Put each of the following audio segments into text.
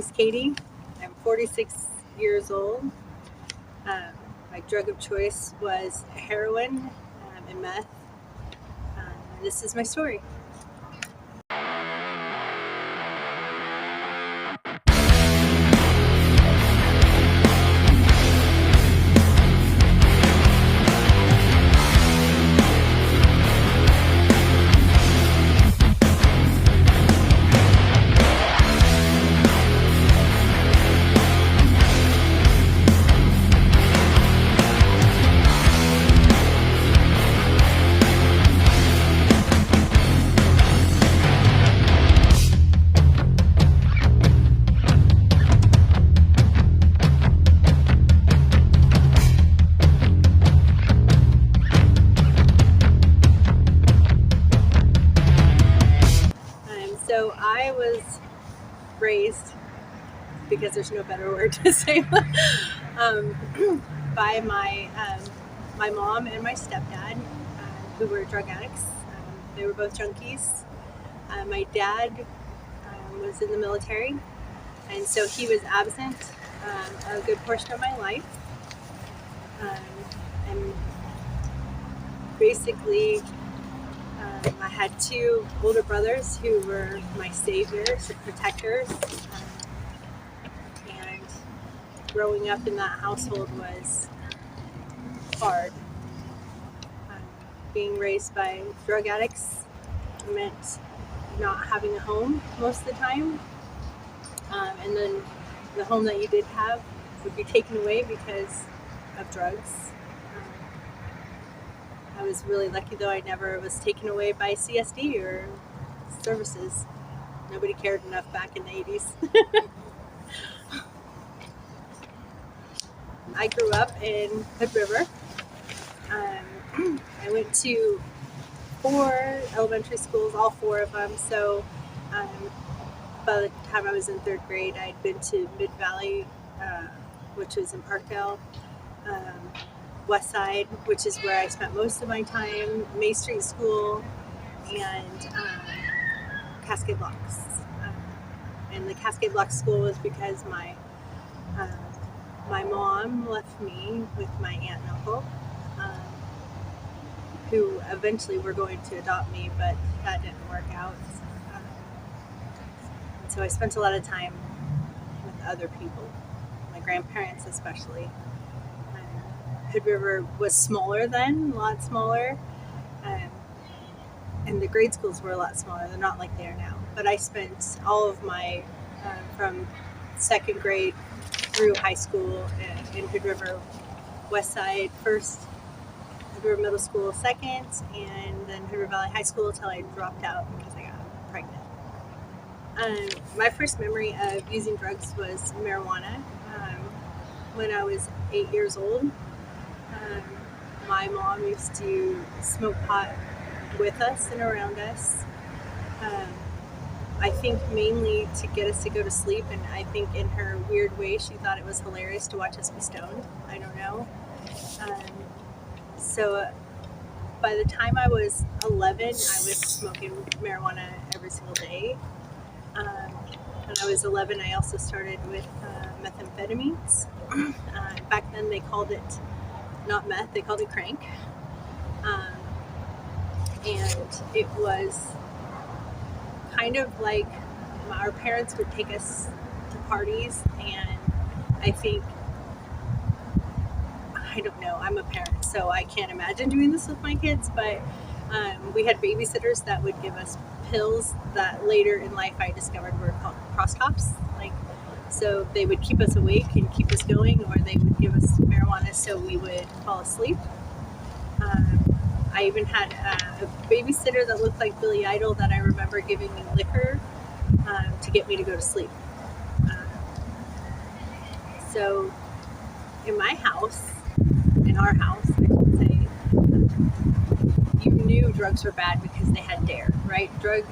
is Katie. I'm 46 years old. My drug of choice was heroin and meth. This is my story. So I was raised, because there's no better word to say, by my mom and my stepdad, who were drug addicts. They were both junkies. My dad was in the military, and so he was absent a good portion of my life. And basically, I had two older brothers who were my saviors and protectors. And growing up in that household was hard. Being raised by drug addicts meant not having a home most of the time. And then the home that you did have would be taken away because of drugs. I was really lucky, though. I never was taken away by CSD or services. Nobody cared enough back in the 80s. I grew up in Hood River. I went to 4 elementary schools, all 4 of them. So by the time I was in 3rd grade, I'd been to Mid Valley, which was in Parkdale. West Side, which is where I spent most of my time, May Street School, and Cascade Blocks. And the Cascade Blocks school was because my mom left me with my aunt and uncle, who eventually were going to adopt me, but that didn't work out. And so I spent a lot of time with other people, my grandparents especially. Hood River was smaller then, a lot smaller, and the grade schools were a lot smaller. They're not like they are now. But I spent all of my, from 2nd grade through high school in Hood River West Side first, Hood River Middle School second, and then Hood River Valley High School until I dropped out because I got pregnant. My first memory of using drugs was marijuana. When I was 8 years old, my mom used to smoke pot with us and around us. I think mainly to get us to go to sleep, and I think in her weird way she thought it was hilarious to watch us be stoned. I don't know. So by the time I was 11, I was smoking marijuana every single day. When I was 11, I also started with methamphetamines. Back then they called it not meth, they called it crank. And it was kind of like our parents would take us to parties, and I think, I don't know, I'm a parent, so I can't imagine doing this with my kids, but we had babysitters that would give us pills that later in life I discovered were called cross tops. So they would keep us awake and keep us going, or they would give us marijuana so we would fall asleep. I even had a babysitter that looked like Billy Idol that I remember giving me liquor to get me to go to sleep. So in my house, in our house, I should say, you knew drugs were bad because they had DARE, right? Drug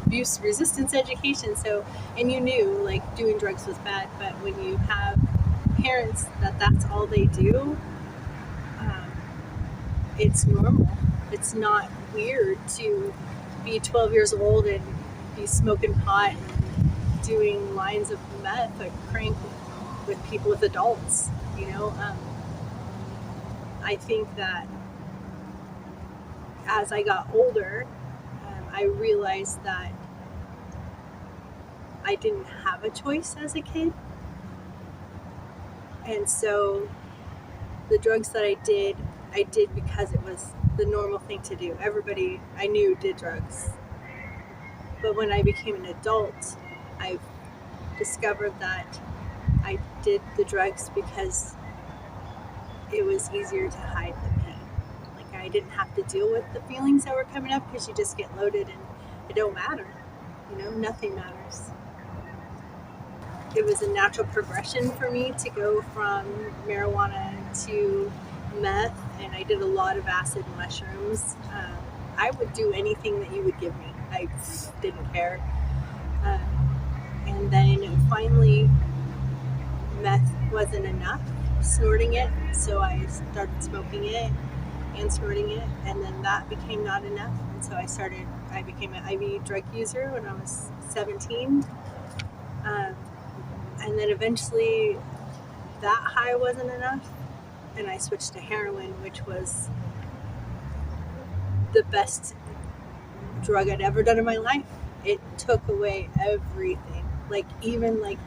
abuse resistance education. So, and you knew like doing drugs was bad, but when you have parents that's all they do, it's normal. It's not weird to be 12 years old and be smoking pot and doing lines of meth, like crank with people, with adults, I think that as I got older, I realized that I didn't have a choice as a kid. And so the drugs that I did because it was the normal thing to do. Everybody I knew did drugs. But when I became an adult, I discovered that I did the drugs because it was easier to hide the pain. Like, I didn't have to deal with the feelings that were coming up because you just get loaded and it don't matter. Nothing matters. It was a natural progression for me to go from marijuana to meth, and I did a lot of acid and mushrooms. I would do anything that you would give me. I didn't care. And then finally, meth wasn't enough, snorting it, so I started smoking it and snorting it, and then that became not enough, and so I became an IV drug user when I was 17. And then eventually that high wasn't enough, and I switched to heroin, which was the best drug I'd ever done in my life. It took away everything, even the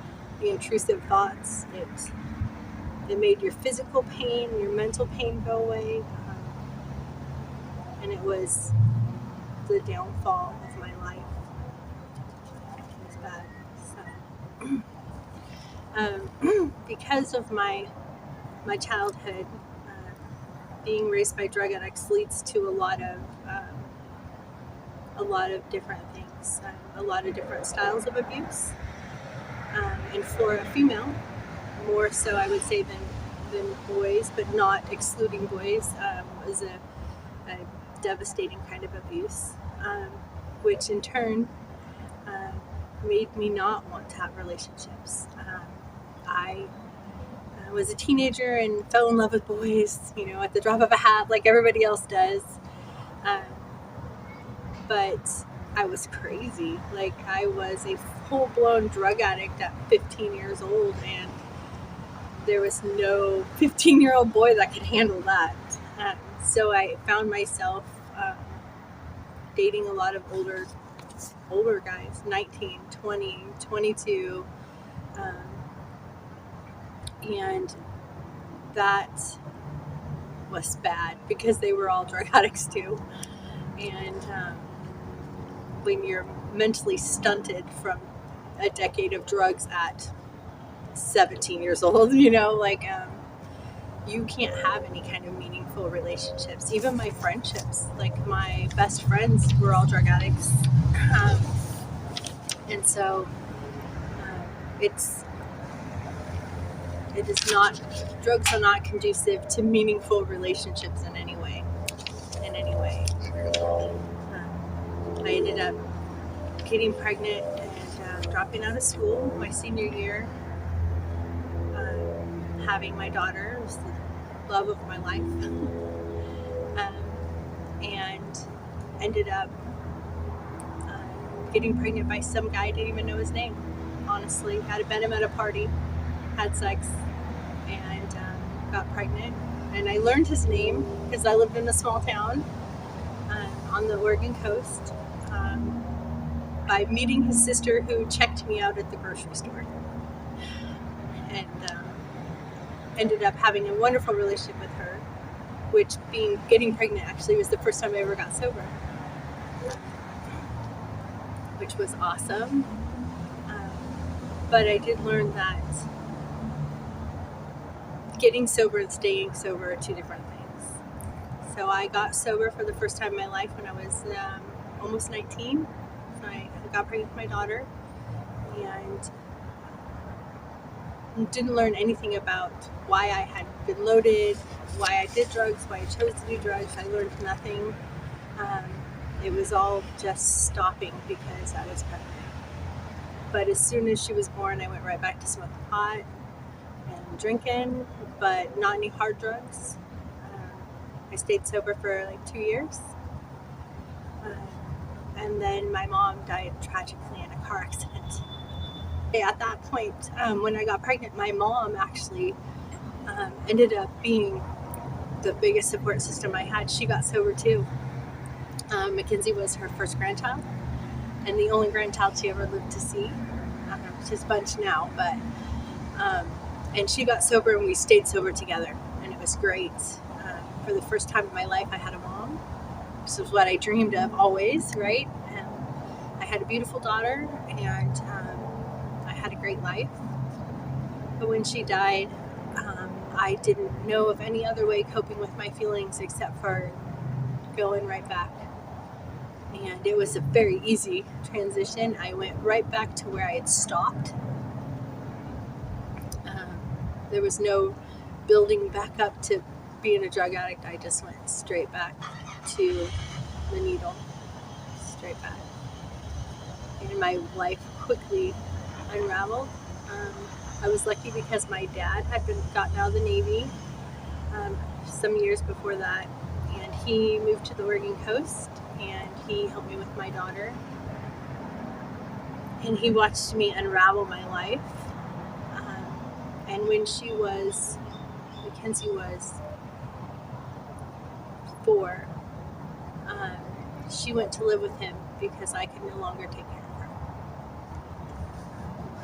intrusive thoughts. It made your physical pain, your mental pain go away, and it was the downfall of my life. It was bad. So, because of my childhood, being raised by drug addicts leads to a lot of different things, a lot of different styles of abuse, and for a female, more so I would say than boys, but not excluding boys, was a devastating kind of abuse, which in turn made me not want to have relationships. I was a teenager and fell in love with boys, at the drop of a hat, like everybody else does. But I was crazy. I was a full-blown drug addict at 15 years old, and there was no 15-year-old boy that could handle that. So I found myself dating a lot of older guys, 19, 20, 22, and that was bad because they were all drug addicts too. And when you're mentally stunted from a decade of drugs at 17 years old, you can't have any kind of meaningful relationships. Even my friendships, my best friends were all drug addicts. And so drugs are not conducive to meaningful relationships in any way. I ended up getting pregnant and dropping out of school my senior year. Having my daughter was the love of my life. And ended up getting pregnant by some guy I didn't even know his name, honestly. Had met him at a party, had sex, and got pregnant. And I learned his name because I lived in a small town on the Oregon coast by meeting his sister, who checked me out at the grocery store. And ended up having a wonderful relationship with her, which getting pregnant actually was the first time I ever got sober, which was awesome. But I did learn that getting sober and staying sober are two different things. So I got sober for the first time in my life when I was almost 19. So I got pregnant with my daughter, and didn't learn anything about why I had been loaded, why I did drugs, why I chose to do drugs. I learned nothing. It was all just stopping because I was pregnant. But as soon as she was born, I went right back to smoking pot and drinking, but not any hard drugs. I stayed sober for 2 years. And then my mom died tragically in a car accident. At that point, when I got pregnant, my mom actually ended up being the biggest support system I had. She got sober too. Mackenzie was her first grandchild and the only grandchild she ever lived to see. She's a bunch now, but and she got sober and we stayed sober together, and it was great. For the first time in my life, I had a mom. This was what I dreamed of always, right? And I had a beautiful daughter, and I had a great life. But when she died, I didn't know of any other way coping with my feelings except for going right back. And it was a very easy transition. I went right back to where I had stopped. There was no building back up to being a drug addict. I just went straight back to the needle, straight back. And my life quickly unraveled. I was lucky because my dad had gotten out of the Navy some years before that, and he moved to the Oregon coast, and he helped me with my daughter, and he watched me unravel my life. And when Mackenzie was 4, she went to live with him because I could no longer take care of her.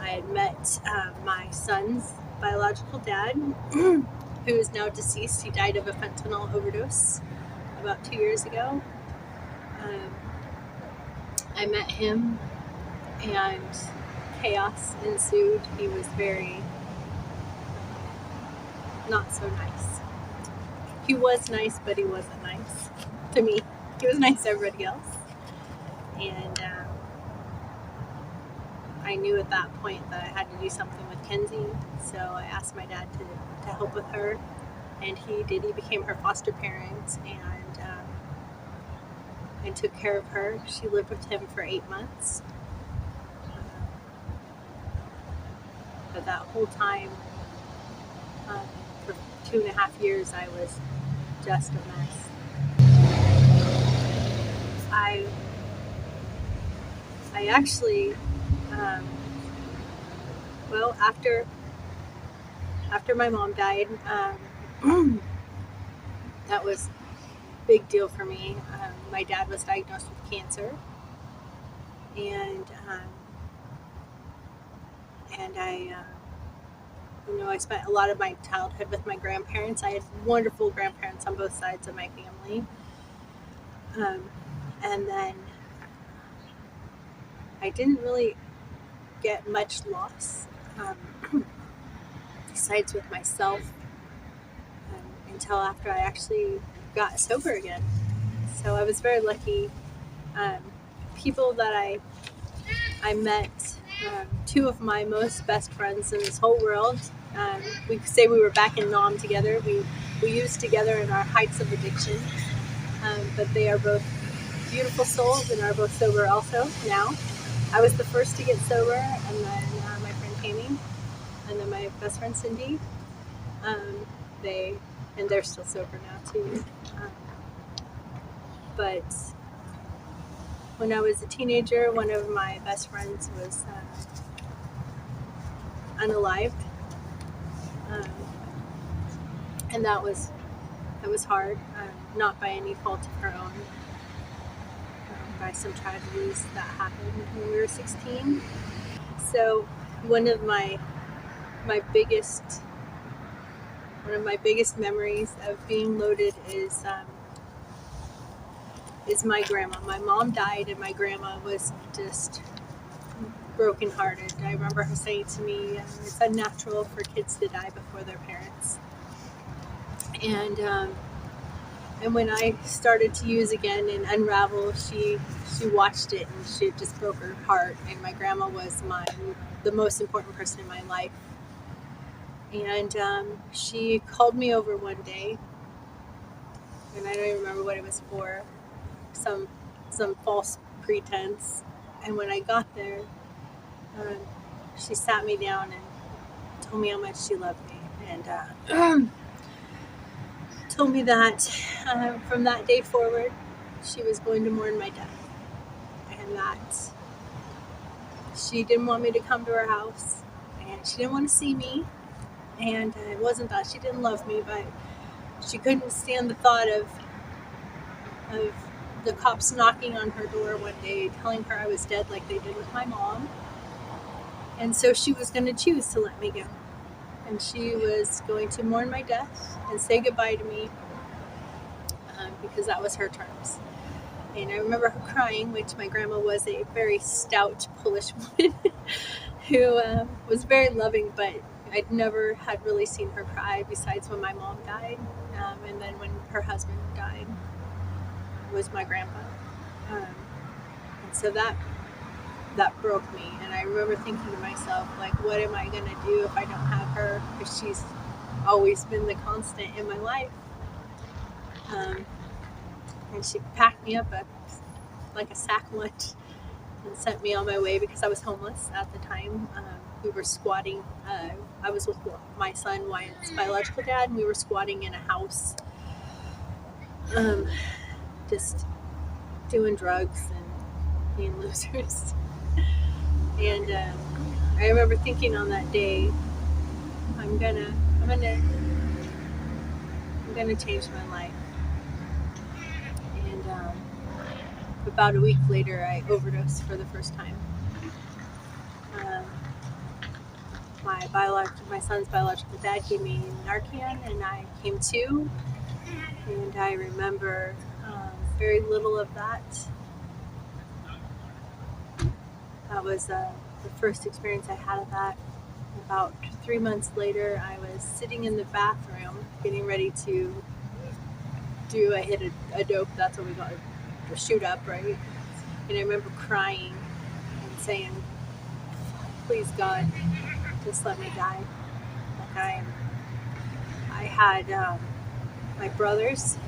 I had met my son's biological dad, who is now deceased. He died of a fentanyl overdose about 2 years ago. I met him, and chaos ensued. He was very not so nice. He was nice, but he wasn't nice to me. He was nice to everybody else. And I knew at that point that I had to do something with Kenzie, so I asked my dad to help with her, and he did. He became her foster parent and took care of her. She lived with him for 8 months. But that whole time, for 2.5 years, I was just a mess. I actually, after my mom died, that was a big deal for me. My dad was diagnosed with cancer, and I spent a lot of my childhood with my grandparents. I had wonderful grandparents on both sides of my family. And then I didn't really get much loss, besides with myself, until after I actually got sober again. So I was very lucky. People that I met, 2 of my most best friends in this whole world. We could say we were back in Nam together. We used together in our heights of addiction, but they are both beautiful souls and are both sober also now. I was the first to get sober, and then my friend Tammy, and then my best friend Cindy. They're still sober now too. But when I was a teenager, one of my best friends was unalived, and that was hard. Not by any fault of her own, by some tragedies that happened when we were 16. So one of my biggest memories of being loaded is my grandma. My mom died, and my grandma was just brokenhearted. I remember her saying to me, "It's unnatural for kids to die before their parents." And when I started to use again and unravel, she watched it, and she just broke her heart. And my grandma was the most important person in my life. And she called me over one day, and I don't even remember what it was for, some false pretense. And when I got there, she sat me down and told me how much she loved me, and told me that from that day forward, she was going to mourn my death, and that she didn't want me to come to her house, and she didn't want to see me. And it wasn't that she didn't love me, but she couldn't stand the thought of the cops knocking on her door one day telling her I was dead like they did with my mom. And so she was going to choose to let me go. And she was going to mourn my death and say goodbye to me, because that was her terms. And I remember her crying, which my grandma was a very stout Polish woman who was very loving, but I'd never had really seen her cry besides when my mom died, and then when her husband died was my grandpa. And so that broke me, and I remember thinking to myself, like, what am I going to do if I don't have her? Because she's always been the constant in my life. And she packed me up like a sack lunch and sent me on my way because I was homeless at the time. We were squatting. I was with my son Wyatt's biological dad, and we were squatting in a house, just doing drugs and being losers. And I remember thinking on that day, I'm gonna change my life. And about a week later, I overdosed for the first time. My son's biological dad gave me Narcan, and I came to. And I remember very little of that. That was the first experience I had of that. About 3 months later, I was sitting in the bathroom getting ready to do a dope. That's what we got, a shoot up, right? And I remember crying and saying, please God, just let me die. Like I had my brothers.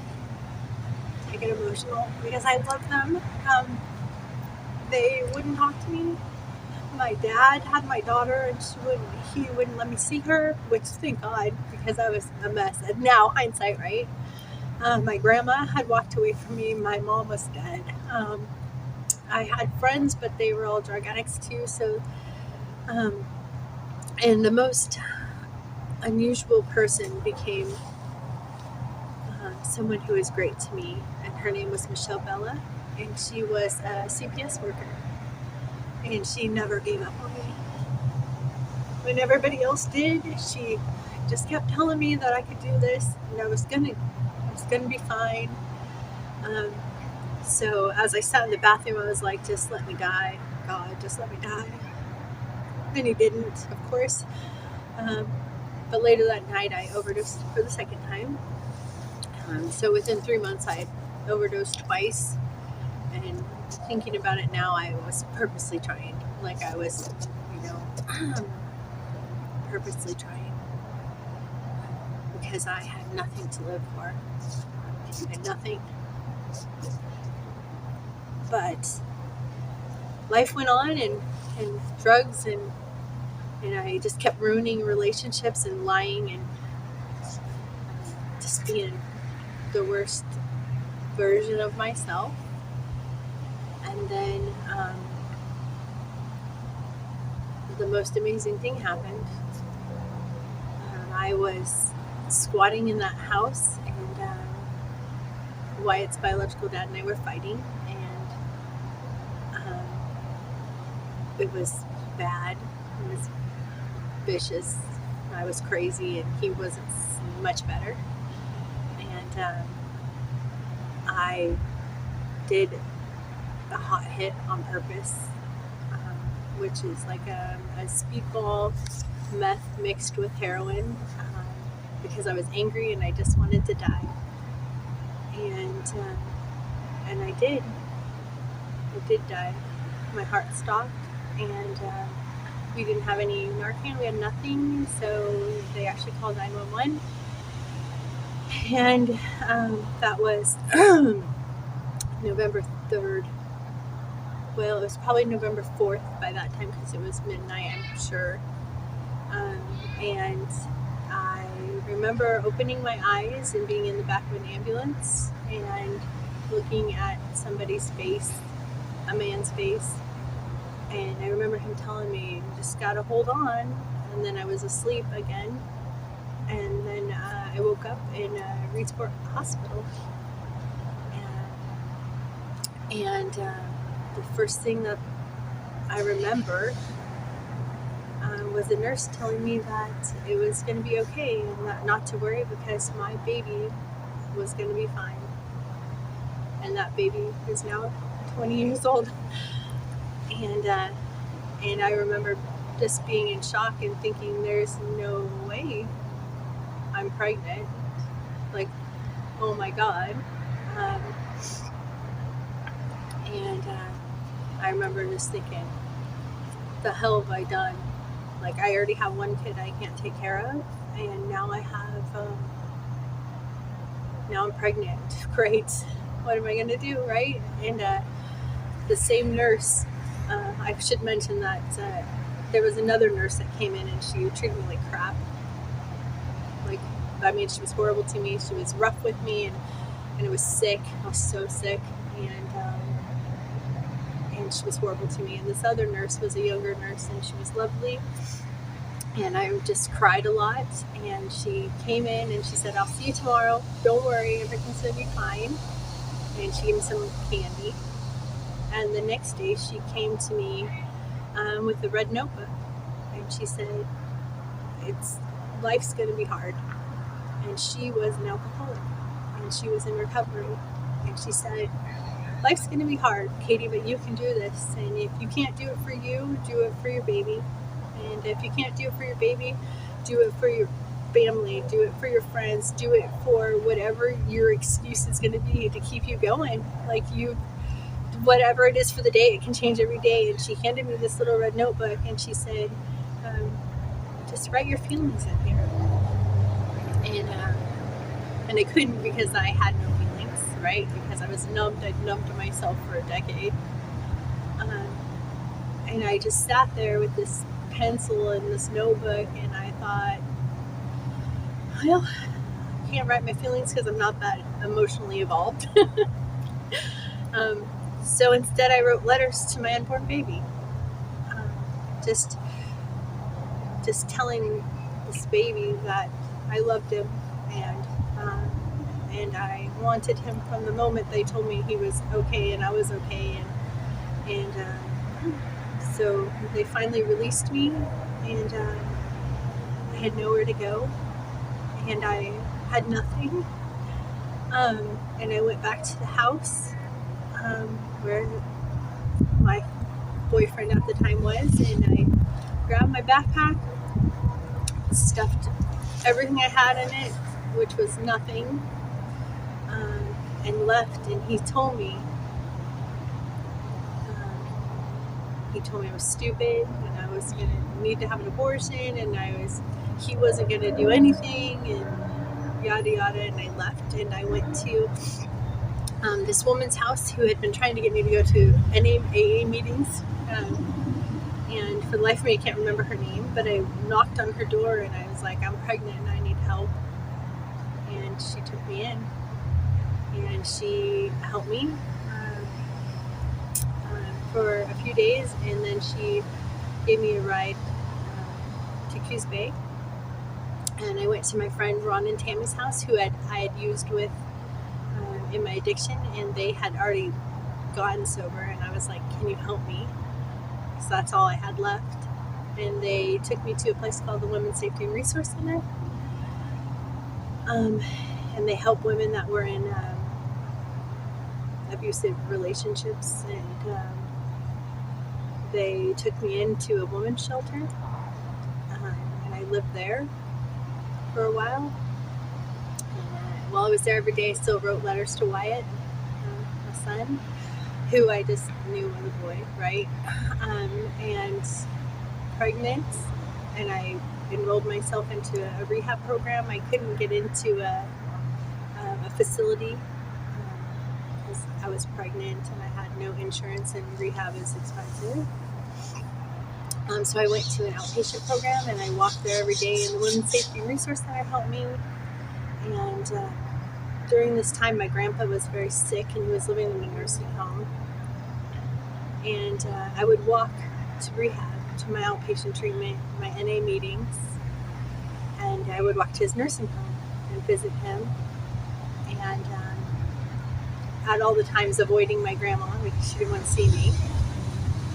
I get emotional because I love them. They wouldn't talk to me. My dad had my daughter, and he wouldn't let me see her, which thank God, because I was a mess. And now hindsight, right? My grandma had walked away from me. My mom was dead. I had friends, but they were all drug addicts too. So, and the most unusual person became someone who was great to me, and her name was Michelle Bella, and she was a CPS worker, and she never gave up on me. When everybody else did, she just kept telling me that I could do this, and I was gonna be fine. So as I sat in the bathroom, I was like, just let me die, God, just let me die. And he didn't, of course. But later that night, I overdosed for the second time. So within 3 months, I had overdosed twice. And thinking about it now, I was purposely trying. Like I was, purposely trying. Because I had nothing to live for. I had nothing. But life went on, and drugs, and I just kept ruining relationships and lying and just being the worst version of myself. And then the most amazing thing happened. I was squatting in that house, and Wyatt's biological dad and I were fighting, and it was bad. It was vicious. I was crazy, and he wasn't much better. And I did a hot hit on purpose, which is like a speedball meth mixed with heroin, because I was angry and I just wanted to die. And I did. I did die. My heart stopped, and we didn't have any Narcan. We had nothing, so they actually called 911. And that was November 3rd. Well, it was probably November 4th by that time, because it was midnight, I'm sure. And I remember opening my eyes and being in the back of an ambulance and looking at somebody's face, a man's face, And I remember him telling me, you just gotta hold on. And then I was asleep again. And then I woke up in Reedsport Hospital. And the first thing that I remember was a nurse telling me that it was going to be okay and not to worry because my baby was going to be fine. And that baby is now 20 years old. And I remember just being in shock and thinking, there's no way I'm pregnant. Like, oh my God. And I remember just thinking, the hell have I done? Like, I already have one kid I can't take care of, and now I have, now I'm pregnant. Great. What am I going to do, right? And the same nurse, I should mention that there was another nurse that came in and she treated me like crap. Like, I mean, she was horrible to me. She was rough with me, and I was sick. I was so sick, and she was horrible to me. And this other nurse was a younger nurse, and she was lovely. And I just cried a lot. And she came in and she said, I'll see you tomorrow. Don't worry, everything's going to be fine. And she gave me some candy. And the next day she came to me with a red notebook. And she said, life's going to be hard. And she was an alcoholic. And she was in recovery. And she said, life's going to be hard, Katie, but you can do this. And if you can't do it for you, do it for your baby. And if you can't do it for your baby, do it for your family, do it for your friends, do it for whatever your excuse is going to be to keep you going. Like, whatever it is for the day, it can change every day. And she handed me this little red notebook and she said, just write your feelings in here. And I couldn't because I had no feelings, right? Because I was numbed. I'd numbed myself for a decade. And I just sat there with this pencil and this notebook, and I thought, well, I can't write my feelings because I'm not that emotionally evolved. So instead I wrote letters to my unborn baby. Just telling this baby that I loved him, and I wanted him from the moment they told me he was okay and I was okay, and so they finally released me, and I had nowhere to go, and I had nothing, and I went back to the house where my boyfriend at the time was, and I grabbed my backpack, stuffed everything I had in it, which was nothing, and left. And he told me I was stupid, and I was going to need to have an abortion, and he wasn't going to do anything, and yada yada. And I left, and I went to this woman's house who had been trying to get me to go to AA meetings, and for the life of me I can't remember her name, but I knocked on her door and I was like, I'm pregnant and I need help. And she took me in, and she helped me for a few days, and then she gave me a ride to Coos Bay, and I went to my friend Ron and Tammy's house, who I had used with in my addiction, and they had already gotten sober, and I was like, can you help me? Because that's all I had left. And they took me to a place called the Women's Safety and Resource Center, and they help women that were in abusive relationships, and they took me into a women's shelter, and I lived there for a while. And while I was there every day, I still wrote letters to Wyatt, my son, who I just knew was a boy, right? And pregnant, and I enrolled myself into a rehab program. I couldn't get into a facility because I was pregnant and I had no insurance, and rehab is expensive. So I went to an outpatient program, and I walked there every day, and the Women's Safety and Resource Center helped me. And during this time, my grandpa was very sick, and he was living in a nursing home. And I would walk to rehab, to my outpatient treatment, my NA meetings, and I would walk to his nursing home and visit him, and at all the times avoiding my grandma because she didn't want to see me.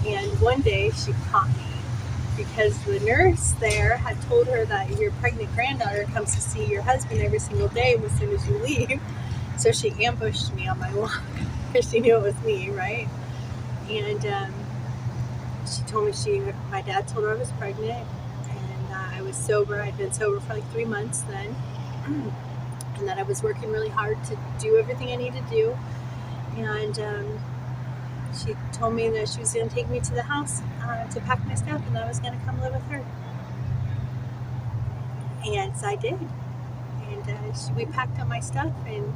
And one day she caught me because the nurse there had told her that your pregnant granddaughter comes to see your husband every single day as soon as you leave. So she ambushed me on my walk because she knew it was me, right? And she told me my dad told her I was pregnant, and I was sober. I'd been sober for like 3 months then, and that I was working really hard to do everything I needed to do. And she told me that she was going to take me to the house to pack my stuff, and I was going to come live with her. And so I did. And we packed up my stuff, and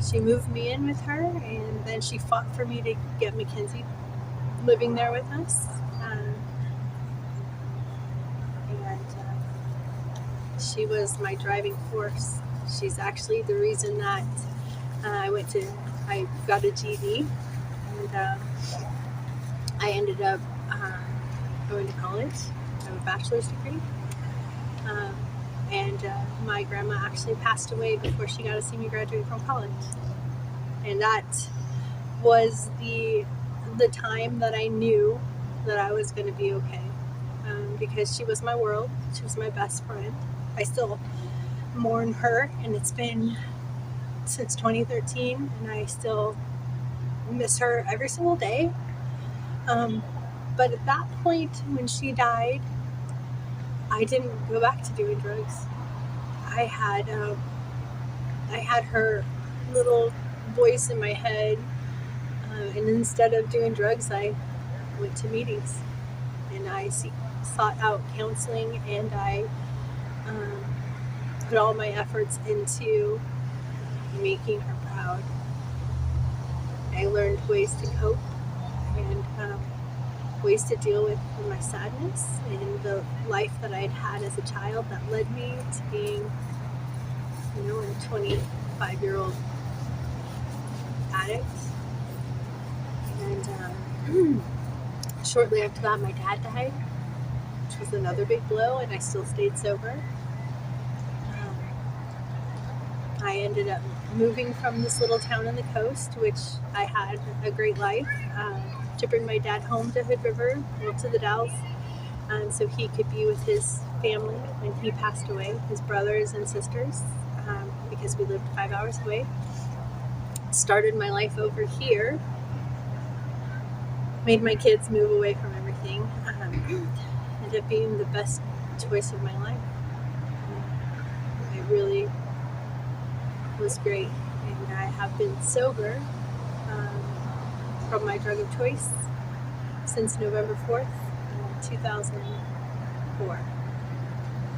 she moved me in with her, and then she fought for me to get Mackenzie living there with us. She was my driving force. She's actually the reason that I got a GED, and I ended up going to college. I have a bachelor's degree. And my grandma actually passed away before she got to see me graduate from college. And that was the time that I knew that I was going to be okay. Because she was my world. She was my best friend. I still mourn her, and it's been since 2013, and I still miss her every single day. But at that point, when she died, I didn't go back to doing drugs. I had her little voice in my head, and instead of doing drugs, I went to meetings, and I sought out counseling, and I put all my efforts into making her proud. I learned ways to cope and ways to deal with my sadness and the life that I had had as a child that led me to being, a 25-year-old addict. And shortly after that, my dad died, which was another big blow, and I still stayed sober. I ended up moving from this little town on the coast, which I had a great life, to bring my dad home to Hood River, to the Dalles, so he could be with his family when he passed away, his brothers and sisters, because we lived 5 hours away. Started my life over here, made my kids move away from everything, ended up being the best choice of my life. It really was great, and I have been sober from my drug of choice since November 4th, 2004.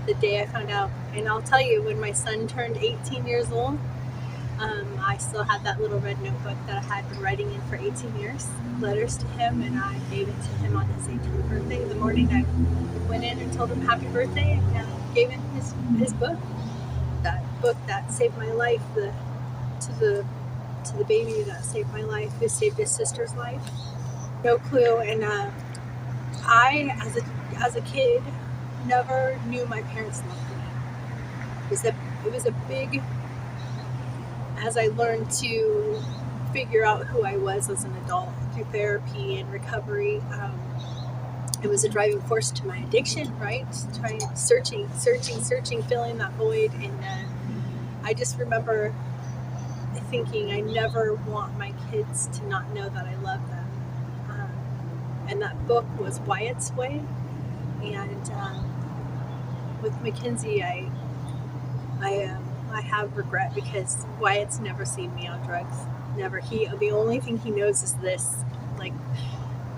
The day I found out. And I'll tell you, when my son turned 18 years old, I still had that little red notebook that I had been writing in for 18 years, letters to him, and I gave it to him on his 18th birthday. The morning I went in and told him happy birthday, and gave him his book. That book that saved my life, to the baby that saved my life, who saved his sister's life. No clue. And I, as a kid, never knew my parents loved me. It was a big, as I learned to figure out who I was as an adult through therapy and recovery, it was a driving force to my addiction, right? Searching, filling that void. And I just remember thinking, I never want my kids to not know that I love them. And that book was Wyatt's Way. And with Mackenzie, I have regret because Wyatt's never seen me on drugs. Never. The only thing he knows is this, like,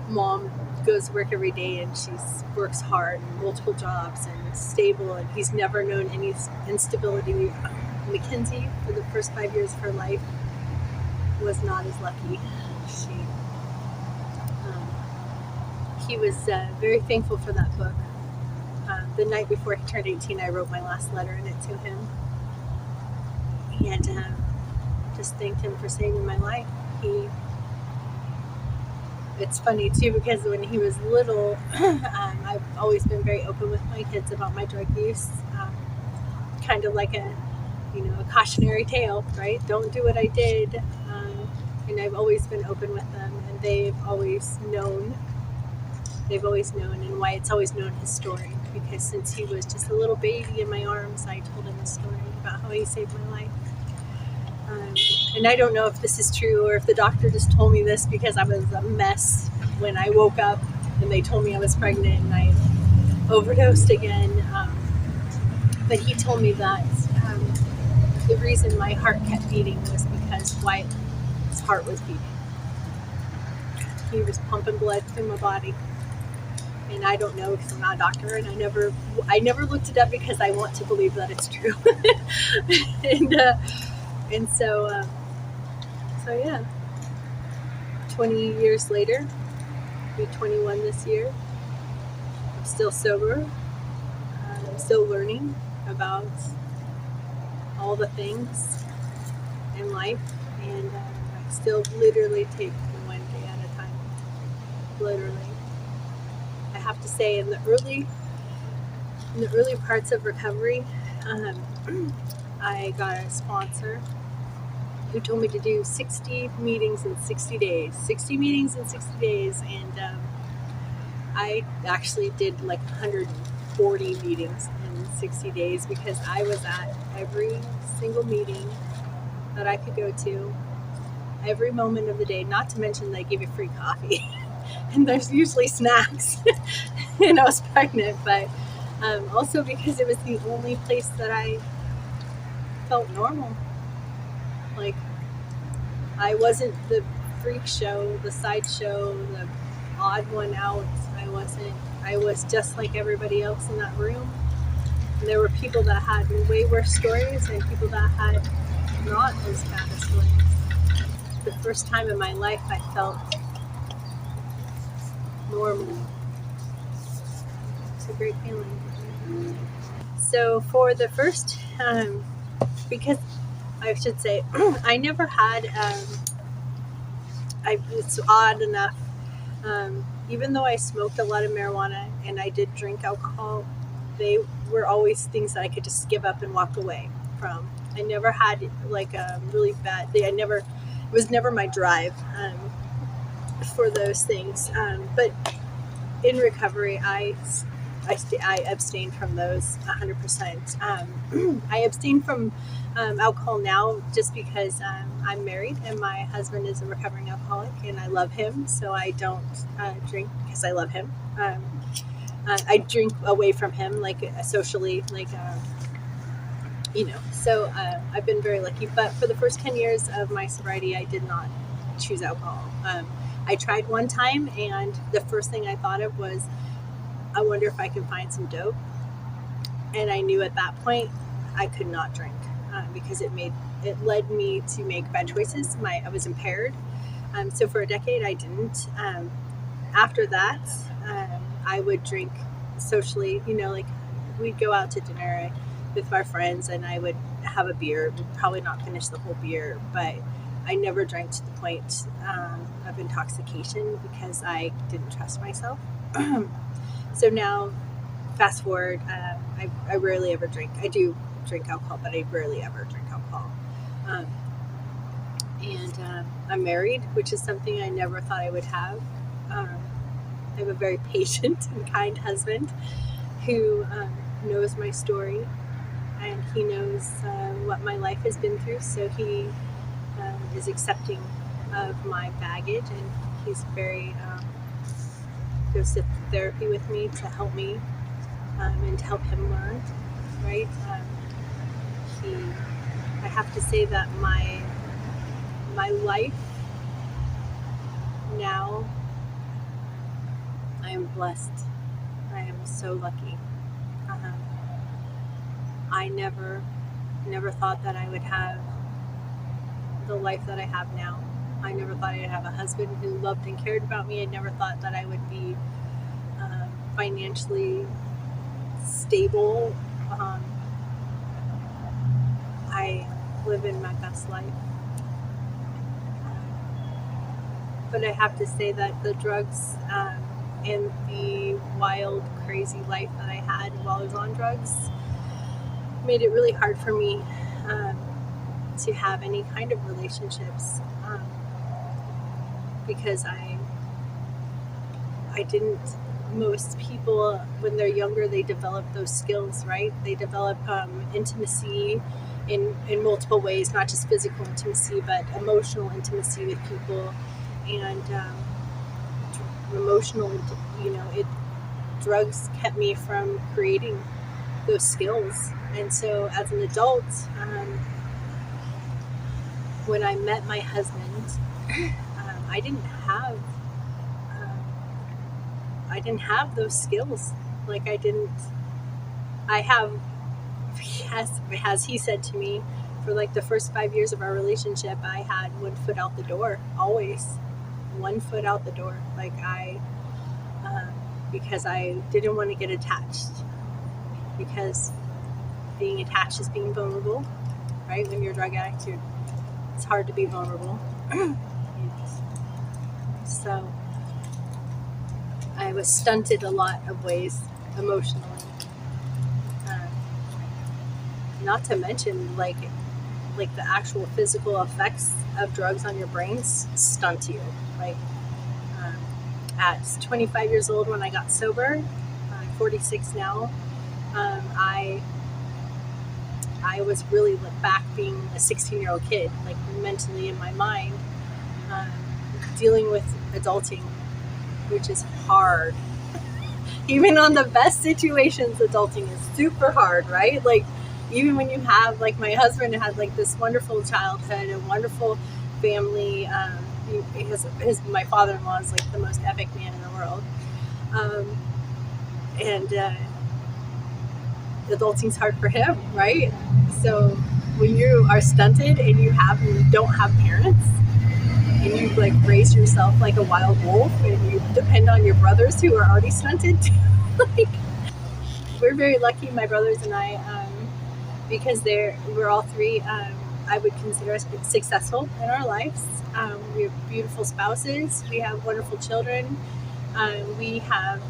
mom goes to work every day and she works hard and multiple jobs and is stable, and he's never known any instability. Mackenzie, for the first 5 years of her life, was not as lucky. He was very thankful for that book. The night before he turned 18, I wrote my last letter in it to him, and just thanked him for saving my life. it's funny too, because when he was little, I've always been very open with my kids about my drug use, kind of like a cautionary tale, right? Don't do what I did. And I've always been open with them, and they've always known, and Wyatt's always known his story, because since he was just a little baby in my arms, I told him the story about how he saved my life. And I don't know if this is true, or if the doctor just told me this because I was a mess when I woke up and they told me I was pregnant and I overdosed again. But he told me that the reason my heart kept beating was because Wyatt's heart was beating. He was pumping blood through my body. And I don't know, because I'm not a doctor, and I never looked it up because I want to believe that it's true. and so yeah, 20 years later, I'll be 21 this year. I'm still sober. I'm still learning about all the things in life, and I still literally take one day at a time. Literally. I have to say, in the early parts of recovery, I got a sponsor who told me to do 60 meetings in 60 days. 60 meetings in 60 days, and I actually did like 140 meetings in 60 days, because I was at every single meeting that I could go to, every moment of the day, not to mention they give you free coffee. And there's usually snacks. And I was pregnant, but also because it was the only place that I felt normal. Like, I wasn't the freak show, the sideshow, the odd one out. I was just like everybody else in that room. And there were people that had way worse stories, and people that had not as bad as stories. The first time in my life I felt normal. It's a great feeling. So for the first, because I should say, I never had, it's odd enough, even though I smoked a lot of marijuana and I did drink alcohol, they were always things that I could just give up and walk away from. I never had like a really bad, it was never my drive for those things. But in recovery, I abstained from those 100%. I abstain from alcohol now just because I'm married and my husband is a recovering alcoholic, and I love him, so I don't drink because I love him. I drink away from him, like socially, like so I've been very lucky. But for the first 10 years of my sobriety, I did not choose alcohol. I tried one time, and the first thing I thought of was, I wonder if I can find some dope. And I knew at that point I could not drink because it led me to make bad choices. I was impaired. So for a decade I didn't. After that, I would drink socially, like we'd go out to dinner with our friends and I would have a beer, probably not finish the whole beer, but I never drank to the point of intoxication because I didn't trust myself. So now, fast forward, I rarely ever drink. I do drink alcohol, but I rarely ever drink alcohol. And I'm married, which is something I never thought I would have. I have a very patient and kind husband who knows my story, and he knows what my life has been through, so he is accepting of my baggage, and he's very goes to therapy with me to help me and to help him learn, right? I have to say that my life now, I am blessed. I am so lucky. I never thought that I would have the life that I have now. I never thought I'd have a husband who loved and cared about me. I never thought that I would be financially stable. I live in my best life. but I have to say that the drugs and the wild, crazy life that I had while I was on drugs made it really hard for me to have any kind of relationships because I didn't. Most people, when they're younger, they develop those skills, right? They develop intimacy in multiple ways, not just physical intimacy, but emotional intimacy with people, and emotional, drugs kept me from creating those skills. And so as an adult, when I met my husband, I didn't have those skills. Like I have, as he said to me, for like the first 5 years of our relationship, I had 1 foot out the door, always 1 foot out the door. Like because I didn't want to get attached, because being attached is being vulnerable, right? When you're a drug addict, it's hard to be vulnerable. So I was stunted a lot of ways emotionally. Not to mention like the actual physical effects of drugs on your brains stunt you. Like at 25 years old when I got sober, I'm 46 now. I was really back being a 16-year-old kid, like mentally in my mind, dealing with adulting, which is hard. Even on the best situations, adulting is super hard, right? Like even when you have, like my husband had like this wonderful childhood, a wonderful family. My father-in-law is like the most epic man in the world. And adulting's hard for him, right? So when you are stunted and you don't have parents, and you like raise yourself like a wild wolf, and you depend on your brothers who are already stunted. Like, we're very lucky, my brothers and I, because we're all three, I would consider us successful in our lives. We have beautiful spouses. We have wonderful children. We have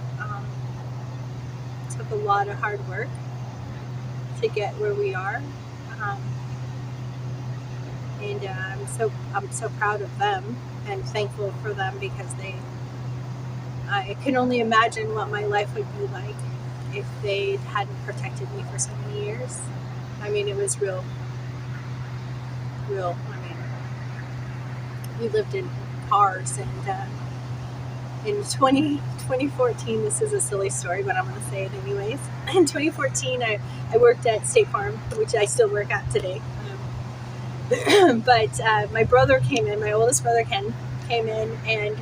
took a lot of hard work to get where we are. And I'm so proud of them and thankful for them, because I can only imagine what my life would be like if they hadn't protected me for so many years. I mean, it was real. I mean, we lived in cars, and in 2014, this is a silly story, but I'm going to say it anyways. In 2014, I worked at State Farm, which I still work at today. But my brother came in, my oldest brother Ken came in, and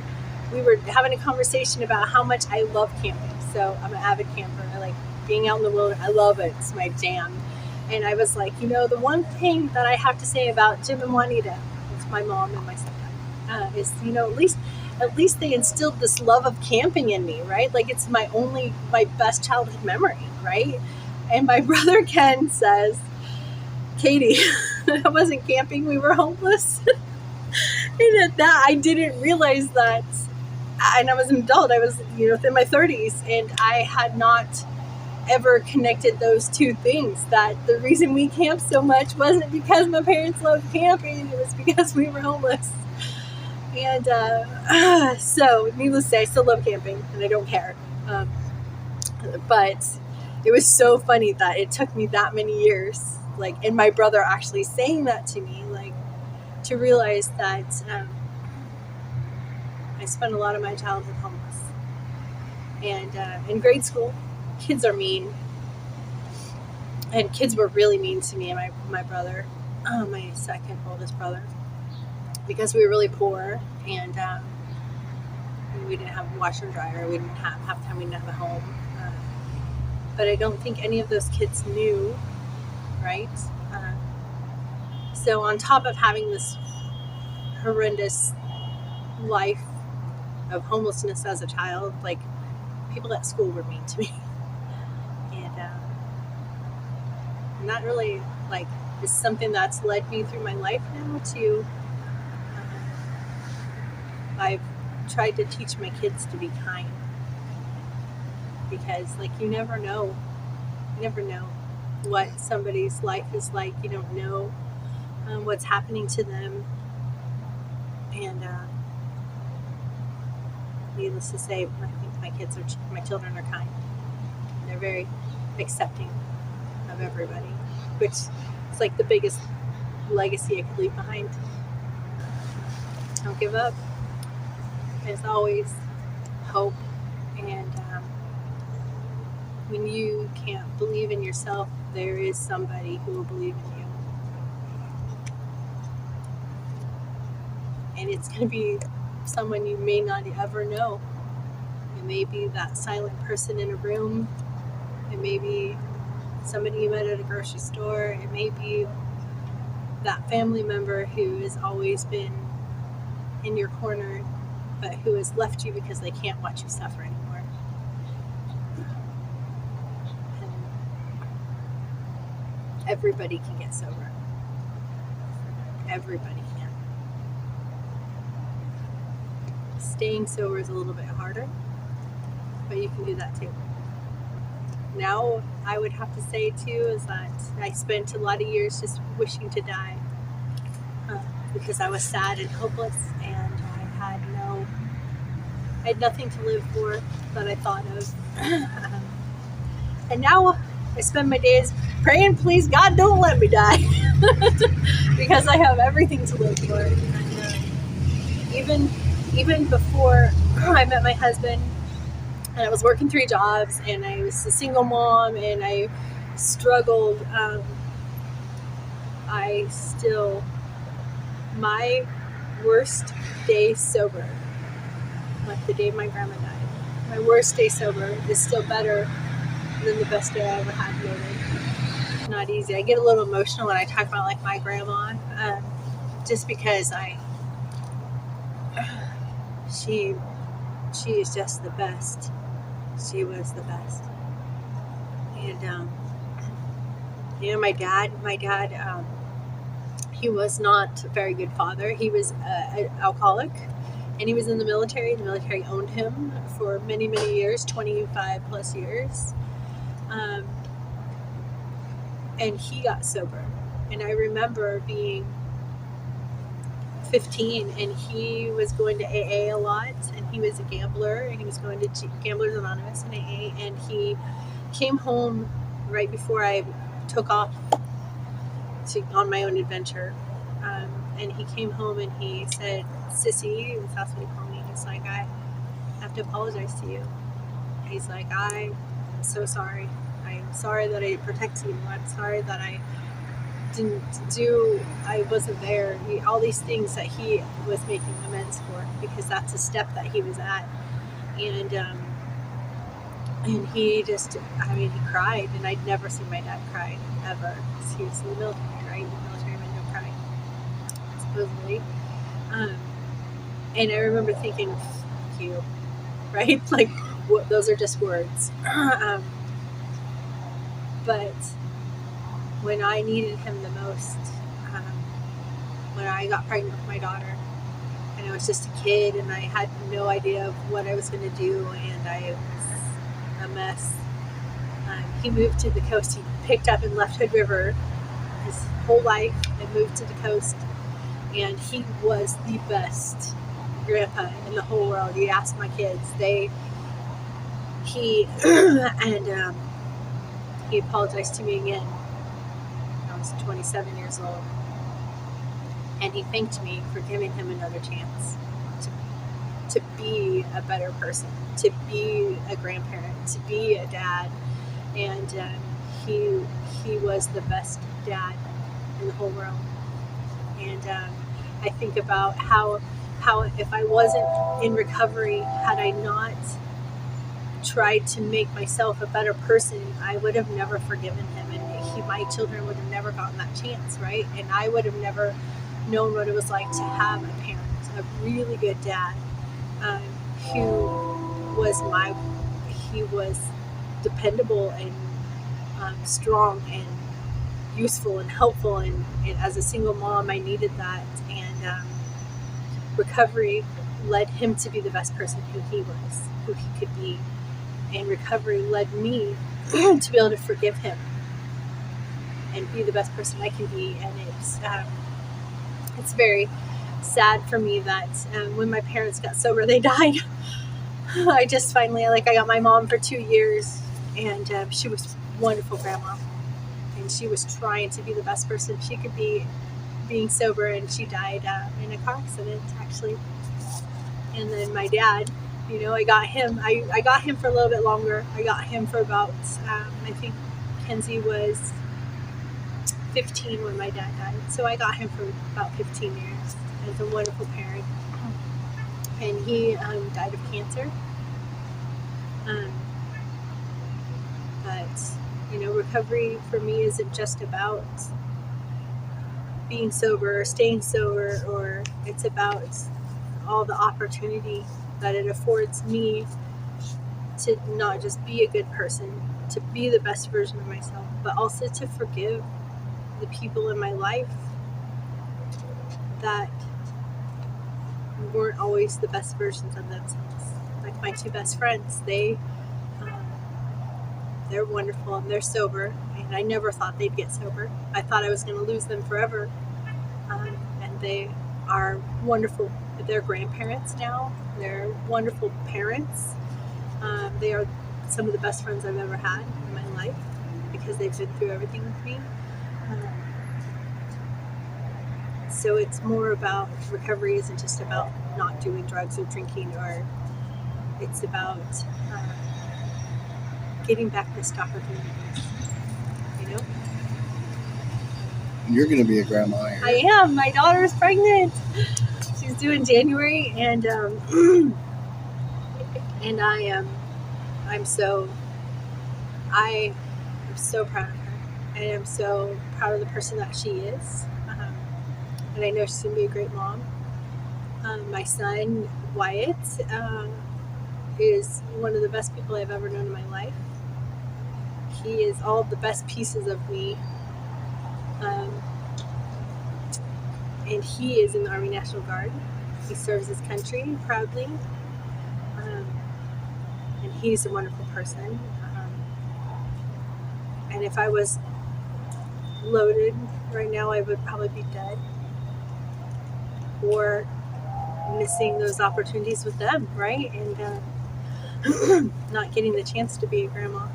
we were having a conversation about how much I love camping. So I'm an avid camper. I like being out in the wilderness. I love it. It's my jam. And I was like, the one thing that I have to say about Jim and Juanita, it's my mom and my stepdad, is, at least they instilled this love of camping in me, right? Like it's my best childhood memory, right? And my brother Ken says, Katie, I wasn't camping, we were homeless. And at that, I didn't realize that, and I was an adult, I was, within my 30s, and I had not ever connected those two things, that the reason we camped so much wasn't because my parents loved camping, it was because we were homeless. And so, needless to say, I still love camping, and I don't care. But it was so funny that it took me that many years, like, and my brother actually saying that to me, like, to realize that I spent a lot of my childhood homeless. And in grade school, kids are mean. And kids were really mean to me and my brother, my second oldest brother, because we were really poor, and we didn't have a washer and dryer. We didn't have, half the time we didn't have a home. But I don't think any of those kids knew, right? So on top of having this horrendous life of homelessness as a child, like, people at school were mean to me. And that really, like, is something that's led me through my life now to, tried to teach my kids to be kind, because like you never know what somebody's life is like. You don't know what's happening to them, and needless to say, I think my children are kind. They're very accepting of everybody, which is like the biggest legacy I could leave behind. Don't give up. There's always hope, and when you can't believe in yourself, there is somebody who will believe in you. And it's going to be someone you may not ever know. It may be that silent person in a room. It may be somebody you met at a grocery store. It may be that family member who has always been in your corner, but who has left you because they can't watch you suffer anymore. And everybody can get sober. Everybody can. Staying sober is a little bit harder, but you can do that too. Now, I would have to say too is that I spent a lot of years just wishing to die because I was sad and hopeless, and I had nothing to live for that I thought of. And now I spend my days praying, please God, don't let me die, because I have everything to live for. And even before I met my husband, and I was working 3 jobs, and I was a single mom, and I struggled. My worst day sober, like the day my grandma died, my worst day sober is still better than the best day I ever had living. Not easy. I get a little emotional when I talk about like my grandma, just because she is just the best. She was the best. And my dad, he was not a very good father. He was an alcoholic, and he was in the military. The military owned him for many, many years, 25 plus years. And he got sober. And I remember being 15, and he was going to AA a lot, and he was a gambler, and he was going to Gamblers Anonymous in AA, and he came home right before I took off on my own adventure, and he came home and he said, "Sissy," that's what he called me. He's like, "I have to apologize to you." He's like, "I'm so sorry. I'm sorry that I protected you. I'm sorry that I wasn't there." All these things that he was making amends for, because that's a step that he was at. And he just, he cried, and I'd never seen my dad cry, ever. He was in the military, right? The military men don't cry, supposedly. And I remember thinking, "Fuck you," right? Like, those are just words. But when I needed him the most, when I got pregnant with my daughter, and I was just a kid, and I had no idea of what I was going to do, and I was a mess. He moved to the coast. He picked up and left Hood River his whole life and moved to the coast, and he was the best grandpa in the whole world. You ask my kids, he apologized to me again. I was 27 years old, and he thanked me for giving him another chance to be a better person, to be a grandparent, to be a dad. And he was the best dad in the whole world. And I think about how if I wasn't in recovery, had I not tried to make myself a better person, I would have never forgiven him, and my children would have never gotten that chance, right? And I would have never known what it was like to have a parent, a really good dad, who was dependable and strong and useful and helpful, and as a single mom, I needed that. And recovery led him to be the best person who he was, who he could be. And recovery led me to be able to forgive him and be the best person I can be. And it's very sad for me that when my parents got sober, they died. I just finally, I got my mom for 2 years, and she was a wonderful grandma, and she was trying to be the best person she could be being sober, and she died in a car accident, actually. And then my dad, I got him for a little bit longer. I got him for about, I think Kenzie was 15 when my dad died. So I got him for about 15 years as a wonderful parent. And he died of cancer. But, recovery for me isn't just about being sober or staying sober, or it's about all the opportunity that it affords me to not just be a good person, to be the best version of myself, but also to forgive the people in my life that weren't always the best versions of themselves. Like my 2 best friends, they're wonderful and they're sober, and I never thought they'd get sober. I thought I was going to lose them forever, and they are wonderful. They're grandparents now. They're wonderful parents. They are some of the best friends I've ever had in my life because they've been through everything with me. So it's more about recovery isn't just about not doing drugs or drinking, or it's about getting back missed opportunities. You're going to be a grandma here. I am. My daughter is pregnant. She's due in January, and and I'm so proud of her. I am so proud of the person that she is, and I know she's gonna be a great mom. My son Wyatt is one of the best people I've ever known in my life. He is all of the best pieces of me. And he is in the Army National Guard. He serves his country proudly. And he's a wonderful person. And if I was loaded right now, I would probably be dead or missing those opportunities with them, right? And not getting the chance to be a grandma.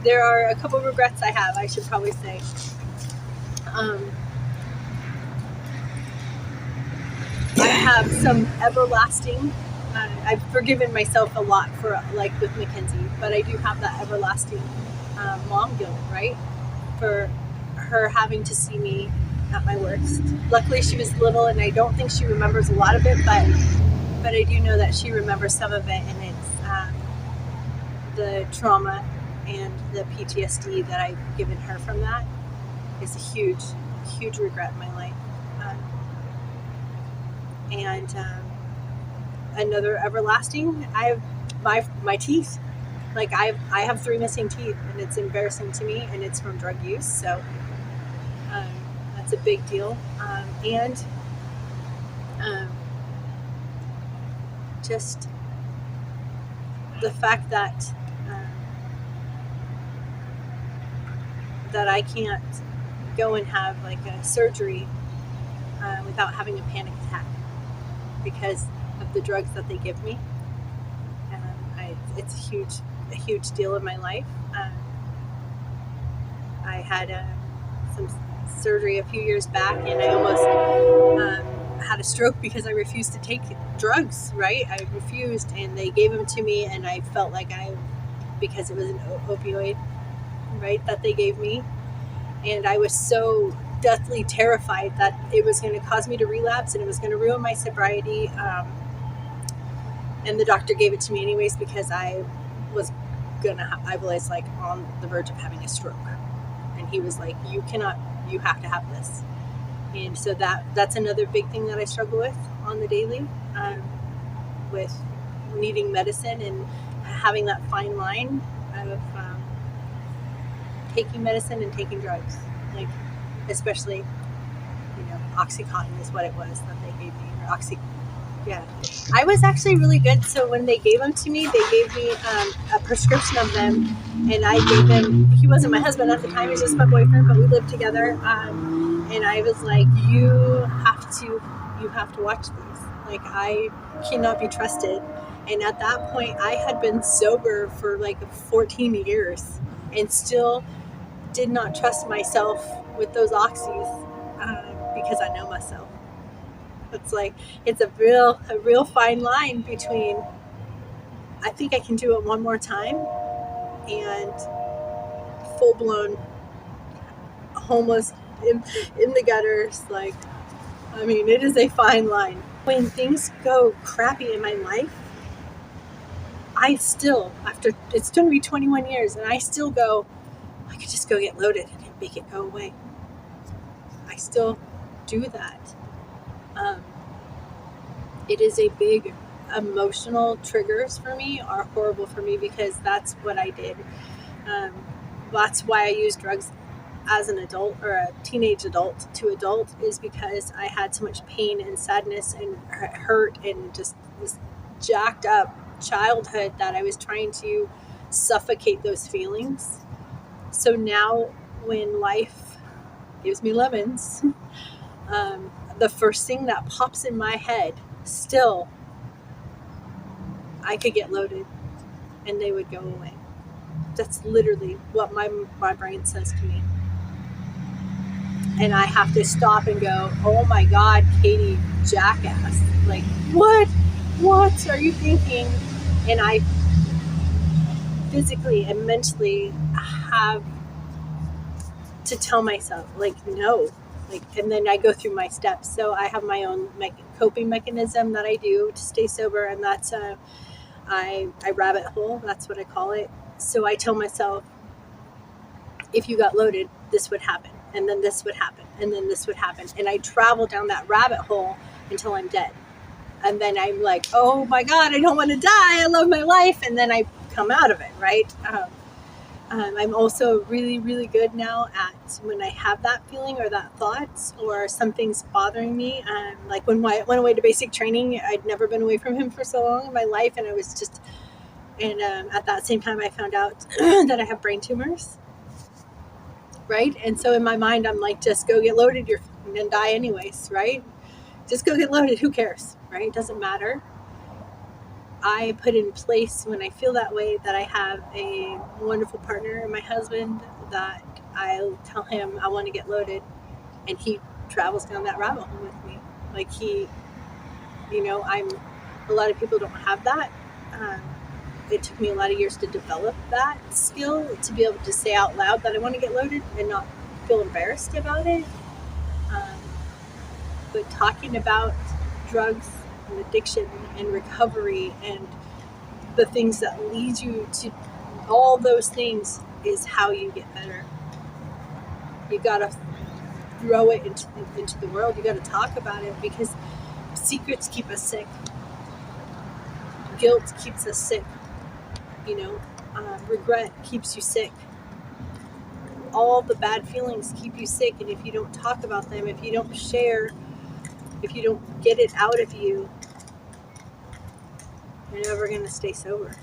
There are a couple of regrets I have, I should probably say. I have some everlasting, I've forgiven myself a lot for, like with Mackenzie, but I do have that everlasting mom guilt, right? For her having to see me at my worst. Luckily she was little and I don't think she remembers a lot of it, but I do know that she remembers some of it, and it's the trauma and the PTSD that I've given her from that is a huge regret in my life. And another everlasting, I have my teeth. Like I have 3 missing teeth, and it's embarrassing to me, and it's from drug use. So that's a big deal. And just the fact that I can't go and have like a surgery without having a panic attack because of the drugs that they give me. It's a huge deal in my life. I had some surgery a few years back, and I almost had a stroke because I refused to take drugs, right? I refused, and they gave them to me, and I felt like because it was an opioid, right, that they gave me. And I was so deathly terrified that it was going to cause me to relapse and it was going to ruin my sobriety. And the doctor gave it to me anyways because I was like on the verge of having a stroke. And he was like, you have to have this. And so that's another big thing that I struggle with on the daily, with needing medicine and having that fine line of taking medicine and taking drugs, like especially, OxyContin is what it was that they gave me, or Yeah. I was actually really good. So when they gave them to me, they gave me a prescription of them, and I gave him. He wasn't my husband at the time; he was just my boyfriend, but we lived together. And I was like, you have to watch these. Like, I cannot be trusted. And at that point, I had been sober for like 14 years, and still did not trust myself with those oxys because I know myself. It's like it's a real fine line between I think I can do it one more time and full blown homeless in the gutters. Like, I mean, it is a fine line. When things go crappy in my life, I still, after it's going to be 21 years, and I still go, I could just go get loaded and make it go away. I still do that. It is a big emotional triggers for me are horrible for me because that's what I did. That's why I used drugs as an adult or a teenage adult to adult, is because I had so much pain and sadness and hurt and just this jacked up childhood that I was trying to suffocate those feelings. So now when life gives me lemons, the first thing that pops in my head still, I could get loaded and they would go away. That's literally what my brain says to me. And I have to stop and go, oh my God, Katie, jackass. Like, what are you thinking? And I physically and mentally have to tell myself, like, no. Like, and then I go through my steps. So I have my own coping mechanism that I do to stay sober, and that's I rabbit hole. That's what I call it. So I tell myself, if you got loaded, this would happen, and then this would happen, and then this would happen, and I travel down that rabbit hole until I'm dead. And then I'm like, oh my God, I don't want to die. I love my life, and then I come out of it, right? I'm also really, really good now at when I have that feeling or that thought or something's bothering me. Like when I went away to basic training, I'd never been away from him for so long in my life, and I was just, and at that same time I found out that I have brain tumors, right? And so in my mind, I'm like, just go get loaded, you're gonna die anyways, right? Just go get loaded, who cares, right? It doesn't matter. I put in place when I feel that way that I have a wonderful partner, my husband, that I'll tell him I want to get loaded, and he travels down that rabbit hole with me. Like a lot of people don't have that. It took me a lot of years to develop that skill to be able to say out loud that I want to get loaded and not feel embarrassed about it. But talking about drugs and addiction and recovery and the things that lead you to all those things is how you get better. You gotta throw it into the world. You gotta talk about it, because secrets keep us sick. Guilt keeps us sick. Regret keeps you sick. All the bad feelings keep you sick, and if you don't talk about them, if you don't share, if you don't get it out of you, you're never going to stay sober.